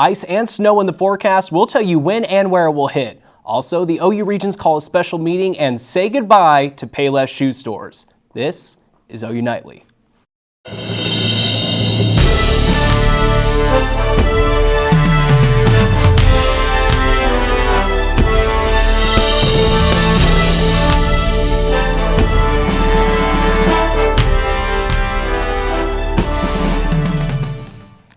Ice and snow in the forecast. We'll tell you when and where it will hit. Also, the OU Regions call a special meeting and say goodbye to Payless shoe stores. This is OU Nightly.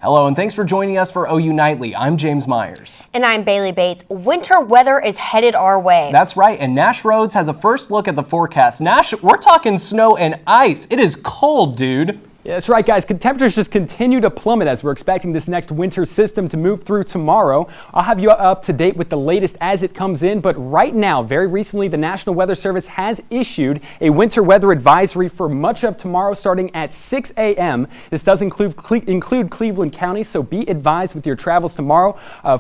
Hello, and thanks for joining us for OU Nightly. I'm James Myers. And I'm Baylee Bates. Winter weather is headed our way. That's right, and Nash Rhodes has a first look at the forecast. Nash, we're talking snow and ice. It is cold, dude. Yeah, that's right, guys. Temperatures just continue to plummet as we're expecting this next winter system to move through tomorrow. I'll have you up to date with the latest as it comes in, but right now, very recently, the National Weather Service has issued a winter weather advisory for much of tomorrow starting at 6 a.m. This does include Cleveland County, so be advised with your travels tomorrow.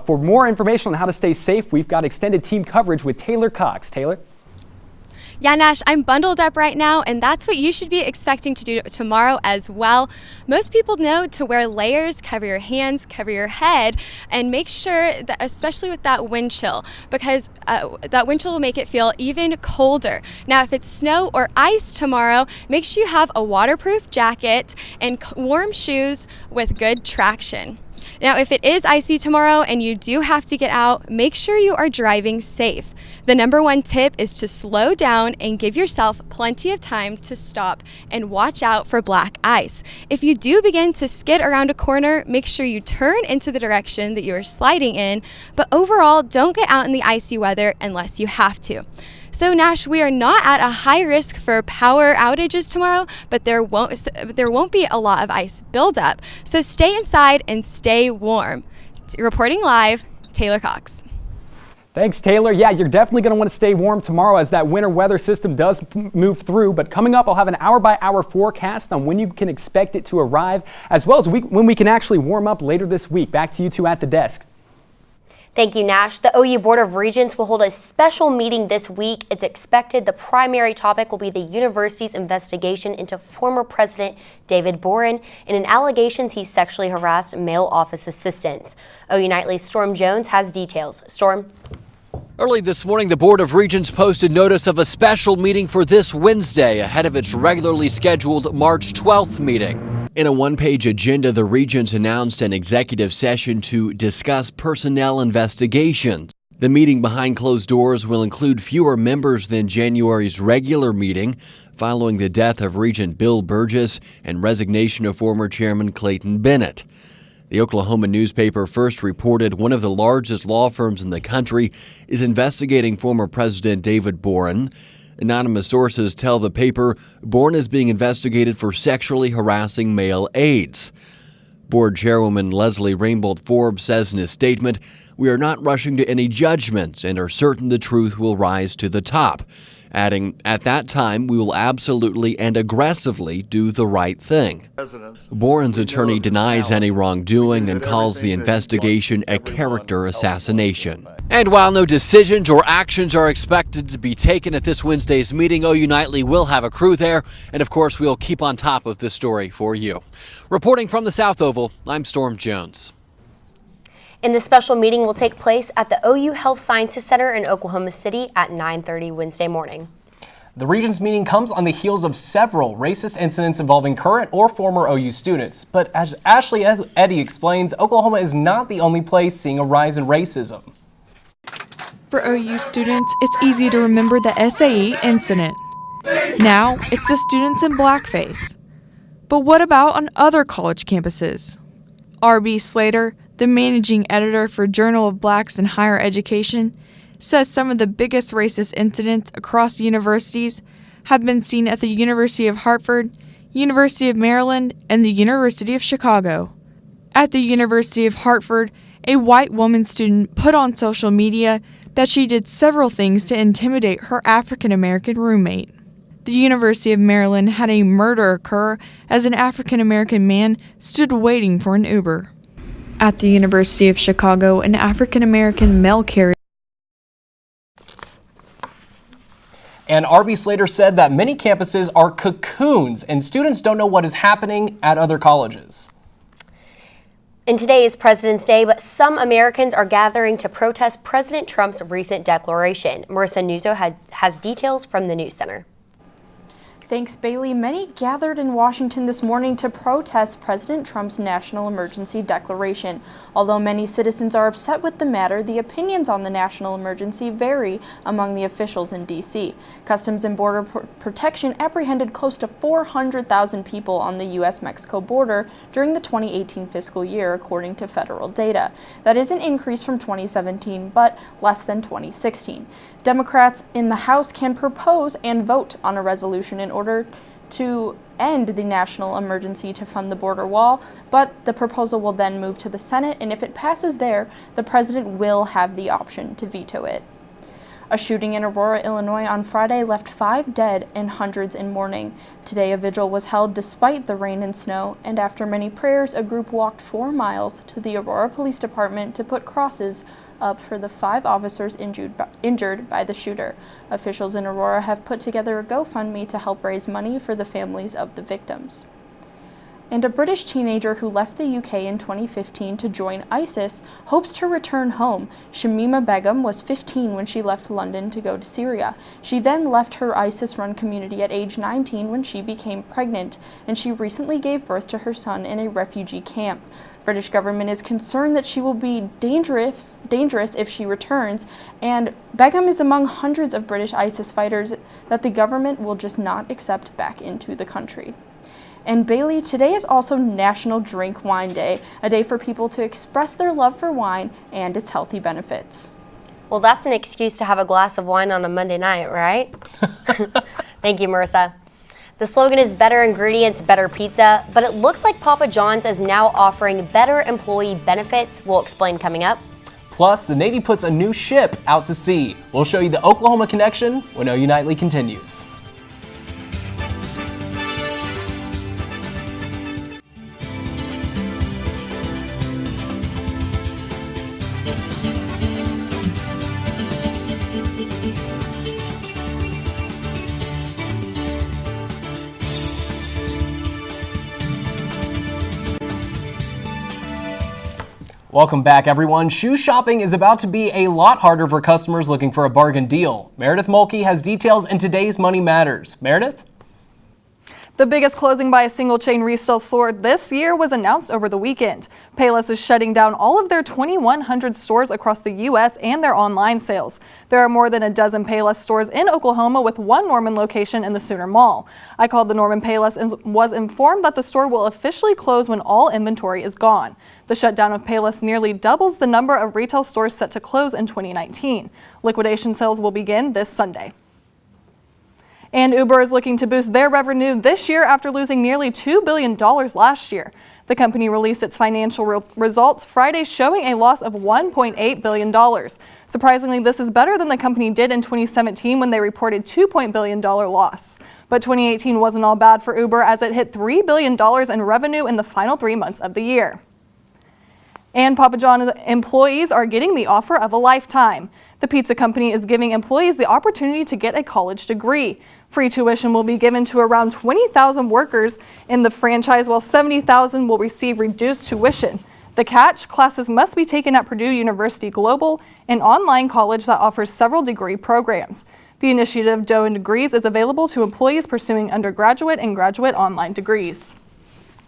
For more information on how to stay safe, we've got extended team coverage with Taylor Cox. Taylor? Yeah, Nash, I'm bundled up right now, and that's what you should be expecting to do tomorrow as well. Most people know to wear layers, cover your hands, cover your head, and make sure that, especially with that wind chill, because that wind chill will make it feel even colder. Now, if it's snow or ice tomorrow, make sure you have a waterproof jacket and warm shoes with good traction. Now, if it is icy tomorrow and you do have to get out, make sure you are driving safe. The number one tip is to slow down and give yourself plenty of time to stop and watch out for black ice. If you do begin to skid around a corner, make sure you turn into the direction that you are sliding in, but overall, don't get out in the icy weather unless you have to. So Nash, we are not at a high risk for power outages tomorrow, but there won't be a lot of ice buildup. So stay inside and stay warm. Reporting live, Taylor Cox. Thanks, Taylor. Yeah, you're definitely going to want to stay warm tomorrow as that winter weather system does move through. But coming up, I'll have an hour-by-hour forecast on when you can expect it to arrive, as well as when we can actually warm up later this week. Back to you two at the desk. Thank you, Nash. The OU Board of Regents will hold a special meeting this week. It's expected the primary topic will be the university's investigation into former President David Boren and an allegations he sexually harassed male office assistants. OU Nightly's Storme Jones has details. Storme. Early this morning, the Board of Regents posted notice of a special meeting for this Wednesday ahead of its regularly scheduled March 12th meeting. In a one-page agenda, the Regents announced an executive session to discuss personnel investigations. The meeting behind closed doors will include fewer members than January's regular meeting, following the death of Regent Bill Burgess and resignation of former Chairman Clayton Bennett. The Oklahoma newspaper first reported one of the largest law firms in the country is investigating former President David Boren. Anonymous sources tell the paper Boren is being investigated for sexually harassing male aides. Board Chairwoman Leslie Rainbolt Forbes says in a statement, "We are not rushing to any judgments and are certain the truth will rise to the top," adding, "At that time, we will absolutely and aggressively do the right thing." Boren's attorney denies any wrongdoing and calls the investigation a character assassination. And while no decisions or actions are expected to be taken at this Wednesday's meeting, OU Nightly will have a crew there, and of course, we'll keep on top of this story for you. Reporting from the South Oval, I'm Storme Jones. And the special meeting will take place at the OU Health Sciences Center in Oklahoma City at 9:30 Wednesday morning. The Regents meeting comes on the heels of several racist incidents involving current or former OU students. But as Ashley Eddy explains, Oklahoma is not the only place seeing a rise in racism. For OU students, it's easy to remember the SAE incident. Now, it's the students in blackface. But what about on other college campuses? R.B. Slater, the managing editor for Journal of Blacks in Higher Education, says some of the biggest racist incidents across universities have been seen at the University of Hartford, University of Maryland, and the University of Chicago. At the University of Hartford, a white woman student put on social media that she did several things to intimidate her African-American roommate. The University of Maryland had a murder occur as an African-American man stood waiting for an Uber. At the University of Chicago, an African-American mail carrier. And R.B. Slater said that many campuses are cocoons and students don't know what is happening at other colleges. And today is President's Day, but some Americans are gathering to protest President Trump's recent declaration. Marisa Nuzzo has details from the News Center. Thanks, Baylee. Many gathered in Washington this morning to protest President Trump's national emergency declaration. Although many citizens are upset with the matter, the opinions on the national emergency vary among the officials in D.C. Customs and Border Protection apprehended close to 400,000 people on the U.S.-Mexico border during the 2018 fiscal year, according to federal data. That is an increase from 2017, but less than 2016. Democrats in the House can propose and vote on a resolution in order to end the national emergency to fund the border wall, but the proposal will then move to the Senate, and if it passes there, the president will have the option to veto it. A shooting in Aurora, Illinois on Friday left 5 dead and hundreds in mourning. Today, a vigil was held despite the rain and snow, and after many prayers, a group walked 4 miles to the Aurora Police Department to put crosses up for the 5 officers injured by the shooter. Officials in Aurora have put together a GoFundMe to help raise money for the families of the victims. And a British teenager who left the UK in 2015 to join ISIS hopes to return home. SHAMIMA BEGUM was 15 when she left London to go to Syria. She then left her ISIS-run community at age 19 when she became pregnant, and she recently gave birth to her son in a refugee camp. British government is concerned that she will be dangerous if she returns, and Begum is among hundreds of British ISIS fighters that the government will just not accept back into the country. And Baylee, today is also National Drink Wine Day, a day for people to express their love for wine and its healthy benefits. Well, that's an excuse to have a glass of wine on a Monday night, right? Thank you, Marisa. The slogan is better ingredients, better pizza, but it looks like Papa John's is now offering better employee benefits. We'll explain coming up. Plus, the Navy puts a new ship out to sea. We'll show you the Oklahoma connection when OU Nightly continues. Welcome back, everyone. Shoe shopping is about to be a lot harder for customers looking for a bargain deal. Meridith Mulkey has details in today's Money Matters. Meridith? The biggest closing by a single chain resale store this year was announced over the weekend. Payless is shutting down all of their 2,100 stores across the U.S. and their online sales. There are more than a dozen Payless stores in Oklahoma, with one Norman location in the Sooner Mall. I called the Norman Payless and was informed that the store will officially close when all inventory is gone. The shutdown of Payless nearly doubles the number of retail stores set to close in 2019. Liquidation sales will begin this Sunday. And Uber is looking to boost their revenue this year after losing nearly $2 billion last year. The company released its financial results Friday, showing a loss of $1.8 billion. Surprisingly, this is better than the company did in 2017 when they reported $2 billion loss. But 2018 wasn't all bad for Uber, as it hit $3 billion in revenue in the final 3 months of the year. And Papa John's employees are getting the offer of a lifetime. The pizza company is giving employees the opportunity to get a college degree. Free tuition will be given to around 20,000 workers in the franchise, while 70,000 will receive reduced tuition. The catch: classes must be taken at Purdue University Global, an online college that offers several degree programs. The initiative, Dough and Degrees, is available to employees pursuing undergraduate and graduate online degrees.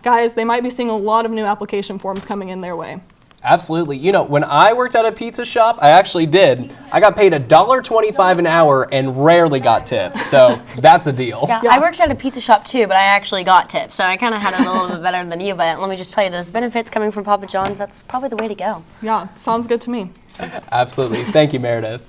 Guys, they might be seeing a lot of new application forms coming in their way. Absolutely. You know, when I worked at a pizza shop, I actually did. I got paid $1.25 an hour and rarely got tipped. So that's a deal. Yeah, I worked at a pizza shop too, but I actually got tipped. So I kind of had it a little bit better than you. But let me just tell you, those benefits coming from Papa John's, that's probably the way to go. Yeah, sounds good to me. Absolutely. Thank you, Meridith.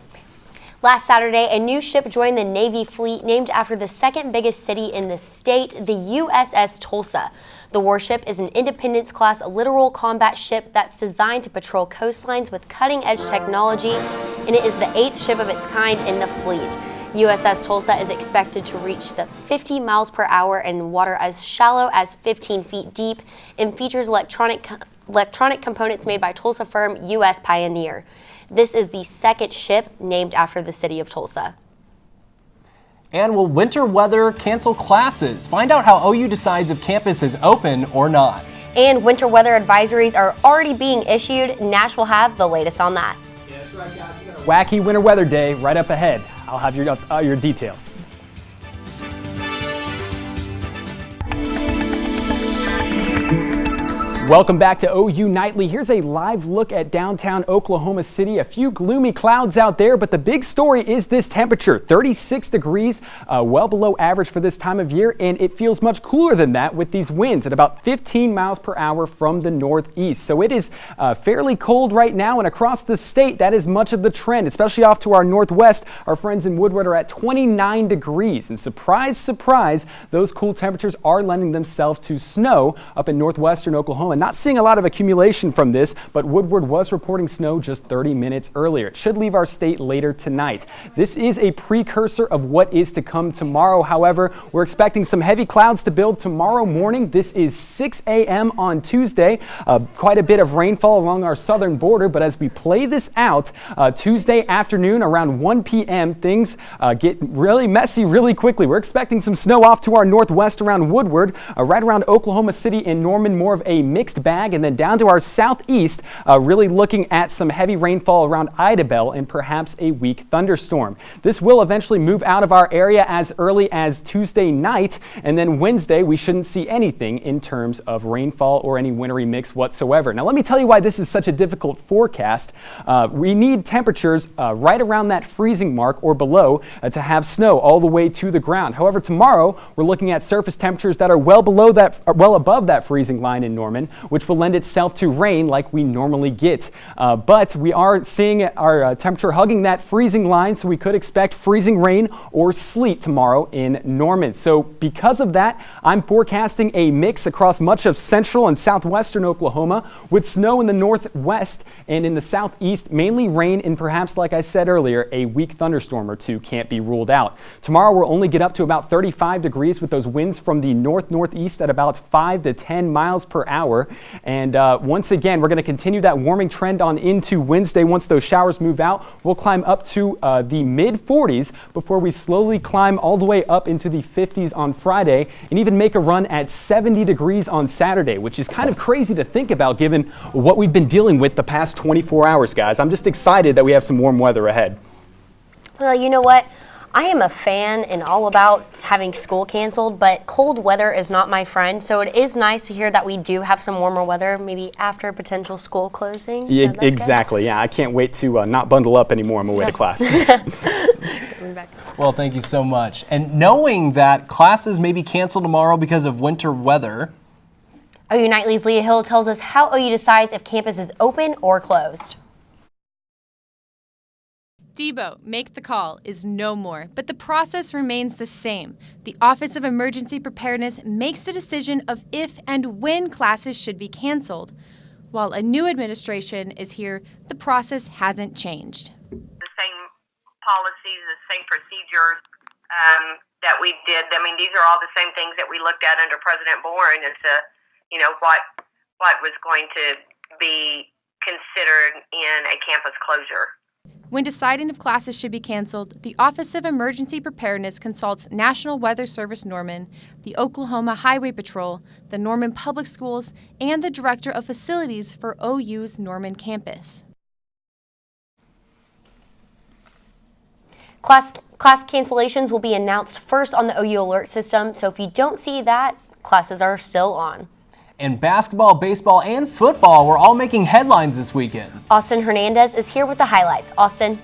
Last Saturday, a new ship joined the Navy fleet named after the second biggest city in the state, the USS Tulsa. The warship is an Independence-class littoral combat ship that's designed to patrol coastlines with cutting-edge technology, and it is the 8th ship of its kind in the fleet. USS Tulsa is expected to reach the 50 miles per hour in water as shallow as 15 feet deep, and features electronic components made by Tulsa firm U.S. Pioneer. This is the second ship named after the city of Tulsa. And will winter weather cancel classes? Find out how OU decides if campus is open or not. And winter weather advisories are already being issued. Nash will have the latest on that. Yeah, that's right, guys. We got a wacky winter weather day right up ahead. I'll have your details. Welcome back to OU Nightly. Here's a live look at downtown Oklahoma City. A few gloomy clouds out there, but the big story is this temperature, 36 degrees, well below average for this time of year, and it feels much cooler than that with these winds at about 15 miles per hour from the northeast. So it is fairly cold right now, and across the state, that is much of the trend, especially off to our northwest. Our friends in Woodward are at 29 degrees, and surprise, surprise, those cool temperatures are lending themselves to snow up in northwestern Oklahoma. Not seeing a lot of accumulation from this, but Woodward was reporting snow just 30 minutes earlier. It should leave our state later tonight. This is a precursor of what is to come tomorrow. However, we're expecting some heavy clouds to build tomorrow morning. This is 6 a.m. on Tuesday. Quite a bit of rainfall along our southern border, but as we play this out, Tuesday afternoon around 1 p.m., things get really messy really quickly. We're expecting some snow off to our northwest around Woodward, right around Oklahoma City and Norman, more of a mixed bag, and then down to our southeast, really looking at some heavy rainfall around Idabel and perhaps a weak thunderstorm. This will eventually move out of our area as early as Tuesday night, and then Wednesday we shouldn't see anything in terms of rainfall or any wintry mix whatsoever. Now let me tell you why this is such a difficult forecast. We need temperatures right around that freezing mark or below to have snow all the way to the ground. However, tomorrow we're looking at surface temperatures that are well above that freezing line in Norman, which will lend itself to rain like we normally get. But we are seeing our temperature hugging that freezing line, so we could expect freezing rain or sleet tomorrow in Norman. So because of that, I'm forecasting a mix across much of central and southwestern Oklahoma with snow in the northwest and in the southeast, mainly rain and perhaps, like I said earlier, a weak thunderstorm or two can't be ruled out. Tomorrow we'll only get up to about 35 degrees with those winds from the northeast at about 5 to 10 miles per hour. And once again, we're going to continue that warming trend on into Wednesday. Once those showers move out, we'll climb up to the mid-40s before we slowly climb all the way up into the 50s on Friday and even make a run at 70 degrees on Saturday, which is kind of crazy to think about given what we've been dealing with the past 24 hours, guys. I'm just excited that we have some warm weather ahead. Well, you know what? I am a fan and all about having school canceled, but cold weather is not my friend. So it is nice to hear that we do have some warmer weather, maybe after potential school closing. Yeah, so exactly. Good. Yeah, I can't wait to not bundle up anymore on my way to class. Well, thank you so much. And knowing that classes may be canceled tomorrow because of winter weather, OU Nightly's Leah Hill tells us how OU decides if campus is open or closed. Debo, make the call, is no more, but the process remains the same. The Office of Emergency Preparedness makes the decision of if and when classes should be canceled. While a new administration is here, the process hasn't changed. The same policies, the same procedures that we did. I mean, these are all the same things that we looked at under President Boren as to, what was going to be considered in a campus closure. When deciding if classes should be canceled, the Office of Emergency Preparedness consults National Weather Service Norman, the Oklahoma Highway Patrol, the Norman Public Schools, and the Director of Facilities for OU's Norman campus. Class cancellations will be announced first on the OU alert system, so if you don't see that, classes are still on. And basketball, baseball, and football were all making headlines this weekend. Austin Hernandez is here with the highlights. Austin.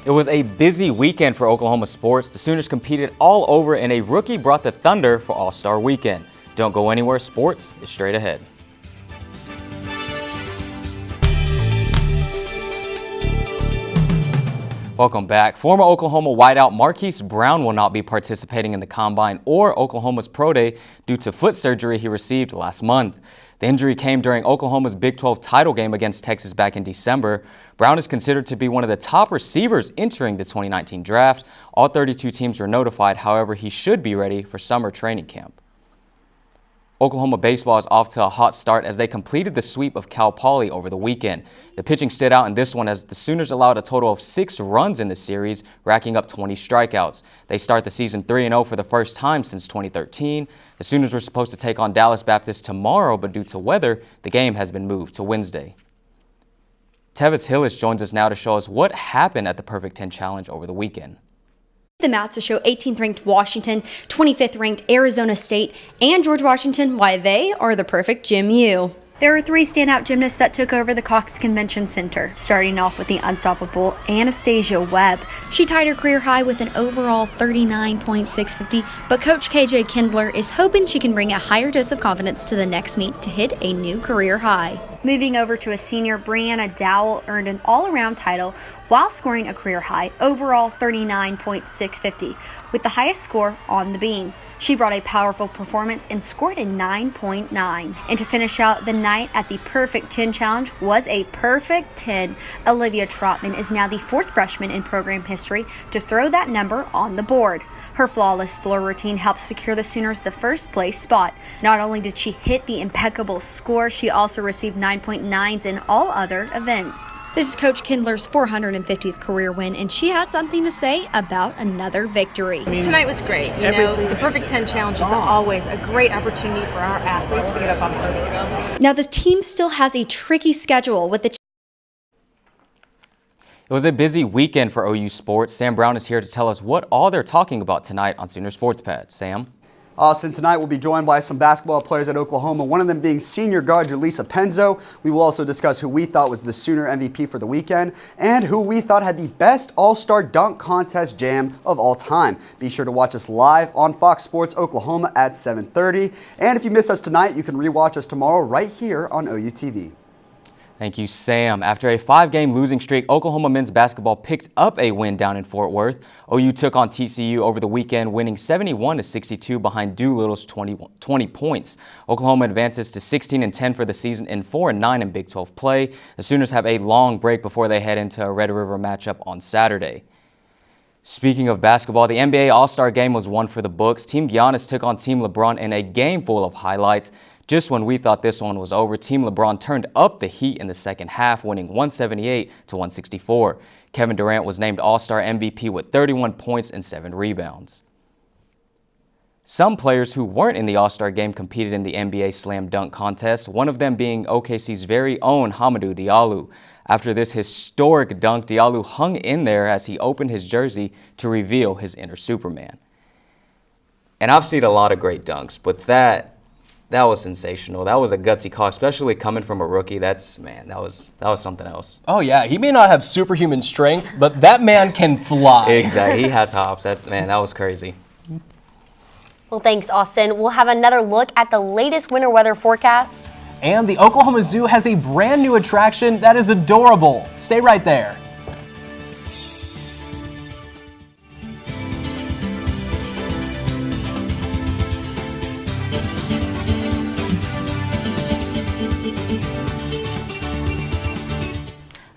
It was a busy weekend for Oklahoma sports. The Sooners competed all over, and a rookie brought the thunder for All-Star Weekend. Don't go anywhere. Sports is straight ahead. Welcome back. Former Oklahoma wideout Marquise Brown will not be participating in the Combine or Oklahoma's Pro Day due to foot surgery he received last month. The injury came during Oklahoma's Big 12 title game against Texas back in December. Brown is considered to be one of the top receivers entering the 2019 draft. All 32 teams were notified. However, he should be ready for summer training camp. Oklahoma baseball is off to a hot start as they completed the sweep of Cal Poly over the weekend. The pitching stood out in this one as the Sooners allowed a total of 6 runs in the series, racking up 20 strikeouts. They start the season 3-0 for the first time since 2013. The Sooners were supposed to take on Dallas Baptist tomorrow, but due to weather, the game has been moved to Wednesday. Tevis Hillis joins us now to show us what happened at the Perfect 10 Challenge over the weekend. The mats to show 18th ranked Washington, 25th ranked Arizona State, and George Washington why they are the perfect Gym U. There were 3 standout gymnasts that took over the Cox Convention Center, starting off with the unstoppable Anastasia Webb. She tied her career high with an overall 39.650, but Coach KJ Kindler is hoping she can bring a higher dose of confidence to the next meet to hit a new career high. Moving over to a senior, Brianna Dowell earned an all-around title while scoring a career high, overall 39.650, with the highest score on the beam. She brought a powerful performance and scored a 9.9. And to finish out the night at the Perfect 10 Challenge was a perfect 10. Olivia Trotman is now the 4th freshman in program history to throw that number on the board. Her flawless floor routine helped secure the Sooners the first place spot. Not only did she hit the impeccable score, she also received 9.9s in all other events. This is Coach Kindler's 450th career win, and she had something to say about another victory. Tonight was great. You know, the Perfect 10 Challenge is always a great opportunity for our athletes to get up on the podium. Now the team still has a tricky schedule with the It was a busy weekend for OU sports. Sam Brown is here to tell us what all they're talking about tonight on Sooner Sports Pad. Sam? Austin, tonight we'll be joined by some basketball players at Oklahoma, one of them being senior guard Julissa Penzo. We will also discuss who we thought was the Sooner MVP for the weekend and who we thought had the best all-star dunk contest jam of all time. Be sure to watch us live on Fox Sports Oklahoma at 7:30. And if you miss us tonight, you can rewatch us tomorrow right here on OU TV. Thank you, Sam. After a 5-game losing streak, Oklahoma men's basketball picked up a win down in Fort Worth. OU took on TCU over the weekend, winning 71-62 behind Doolittle's 20 points. Oklahoma advances to 16-10 for the season and 4-9 in Big 12 play. The Sooners have a long break before they head into a Red River matchup on Saturday. Speaking of basketball, the NBA All-Star Game was one for the books. Team Giannis took on Team LeBron in a game full of highlights. Just when we thought this one was over, Team LeBron turned up the heat in the second half, winning 178-164. Kevin Durant was named All-Star MVP with 31 points and 7 rebounds. Some players who weren't in the All-Star Game competed in the NBA Slam Dunk Contest, one of them being OKC's very own Hamidou Diallo. After this historic dunk, Diallo hung in there as he opened his jersey to reveal his inner Superman. And I've seen a lot of great dunks, but that was sensational. That was a gutsy call, especially coming from a rookie. That was something else. Oh yeah, he may not have superhuman strength, but that man can fly. Exactly, he has hops. That was crazy. Well, thanks, Austin. We'll have another look at the latest winter weather forecast. And the Oklahoma Zoo has a brand new attraction that is adorable. Stay right there.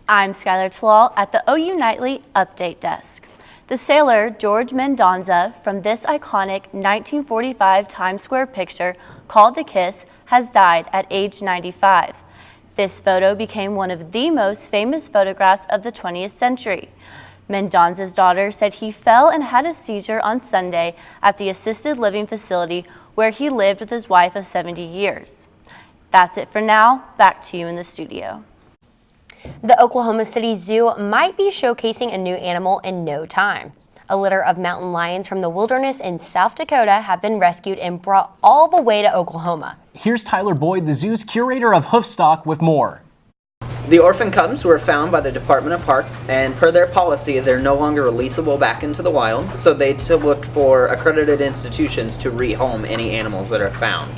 I'm Skylar Tallal at the OU Nightly Update Desk. The sailor George Mendonza from this iconic 1945 Times Square picture called The Kiss has died at age 95. This photo became one of the most famous photographs of the 20th century. Mendonza's daughter said he fell and had a seizure on Sunday at the assisted living facility where he lived with his wife of 70 years. That's it for now. Back to you in the studio. The Oklahoma City Zoo might be showcasing a new animal in no time. A litter of mountain lions from the wilderness in South Dakota have been rescued and brought all the way to Oklahoma. Here's Tyler Boyd, the zoo's curator of hoofstock, with more. The orphan cubs were found by the Department of Parks, and per their policy, they're no longer releasable back into the wild, so they looked for accredited institutions to rehome any animals that are found.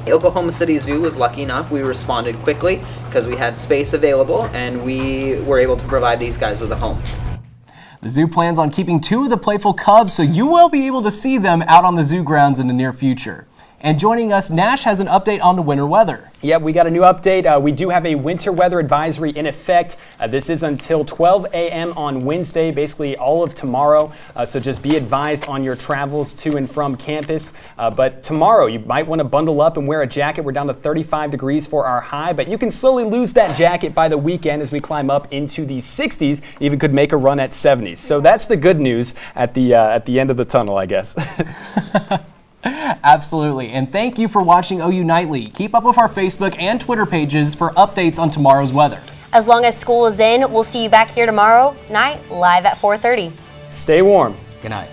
The Oklahoma City Zoo was lucky enough. We responded quickly because we had space available and we were able to provide these guys with a home. The zoo plans on keeping 2 of the playful cubs, so you will be able to see them out on the zoo grounds in the near future. And joining us, Nash has an update on the winter weather. Yep, we got a new update. We do have a winter weather advisory in effect. This is until 12 a.m. on Wednesday, basically all of tomorrow. So just be advised on your travels to and from campus. But tomorrow, you might want to bundle up and wear a jacket. We're down to 35 degrees for our high, but you can slowly lose that jacket by the weekend as we climb up into the 60s. Even could make a run at 70s. So that's the good news at the end of the tunnel, I guess. Absolutely. And thank you for watching OU Nightly. Keep up with our Facebook and Twitter pages for updates on tomorrow's weather. As long as school is in, we'll see you back here tomorrow night live at 4:30. Stay warm. Good night.